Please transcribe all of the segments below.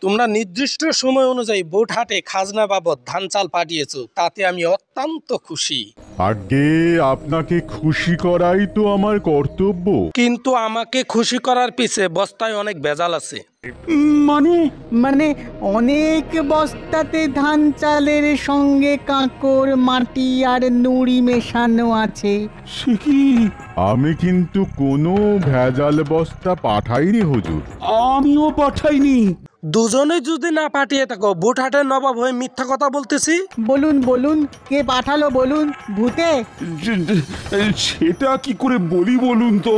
তোমরা নির্দিষ্ট সময় অনুযায়ী বোটহাটে খাজনা বাবদ ধান চাল পাঠিয়েছো, তাতে আমি অত্যন্ত খুশি। আগে আপনাকে খুশি করাই তো আমার কর্তব্য। কিন্তু আমাকে খুশি করার পিছে বস্তায় অনেক ভেজাল আছে। মানে মানে অনেক বস্তাতে ধান চালের সঙ্গে কাঁকড়, মাটি আর নুড়ি মেশানো আছে। সে কি? আমি কিন্তু কোনো ভেজাল বস্তা পাঠাইনি হুজুর। আমিও পাঠাইনি। দুজনে যদি না পাঠিয়ে থাকো, বোটহাটের নবাব হয়ে মিথ্যা কথা বলতেছি? বলুন বলুন, কে পাঠালো বলুন? ভূতে? সেটা কি করে বলি বলুন তো?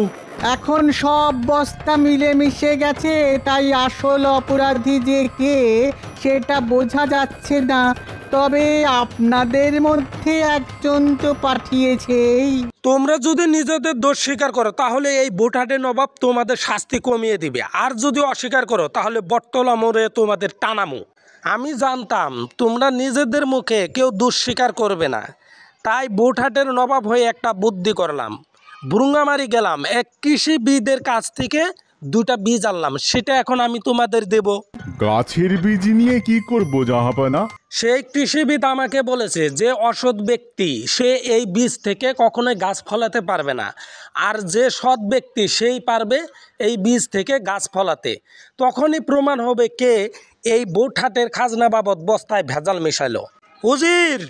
এখন সব বস্তা মিলেমিশে গেছে, তাই আসল অপরাধী যে কে সেটা বোঝা যাচ্ছে না। তবে আপনাদের মধ্যে একজন তো পাঠিয়েছেই। তোমরা যদি নিজেদের দোষ স্বীকার করো তাহলে এই বোটহাটের নবাব তোমাদের শাস্তি কমিয়ে দিবে, আর যদি অস্বীকার করো তাহলে বটতলা মোড়ে তোমাদের টানামো। আমি জানতাম তোমরা নিজেদের মুখে কেউ দোষ স্বীকার করবে না, তাই বোটহাটের নবাব হয়ে একটা বুদ্ধি করলাম। ভ্রুঙ্গামারি গেলাম, এক কৃষিবিদের কাছ থেকে 2টা বীজ আনলাম, সেটা এখন আমি তোমাদের দেব। গাছের বীজ নিয়ে কি করব জাহাপানা? সেই কৃষিবিদ আমাকে বলেছে যে অসৎ ব্যক্তি সে এই বীজ থেকে কখনোই গাছ ফলাতে পারবে না, আর যে সৎ ব্যক্তি সেই পারবে এই বীজ থেকে গাছ ফলাতে। তখনই প্রমাণ হবে কে এই বোটহাটের খাজনা বাবদ বস্তায় ভেজাল মেশালো। উজির,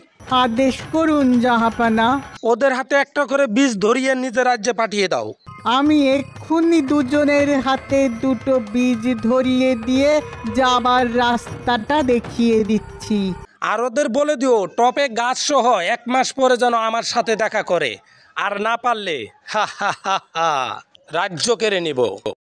আদেশ করুন জাহাপানা। ওদের হাতে একটা করে বীজ ধরিয়ে নিজের রাজ্যে পাঠিয়ে দাও। আমি এক্ষুনি দুজনের হাতে 2টো বীজ ধরিয়ে দিয়ে যাবার রাস্তাটা দেখিয়ে দিচ্ছি। আর ওদের বলে দিও টপে গাছ সহ 1 মাস পরে যেন আমার সাথে দেখা করে, আর না পারলে রাজ্য কেড়ে নিব।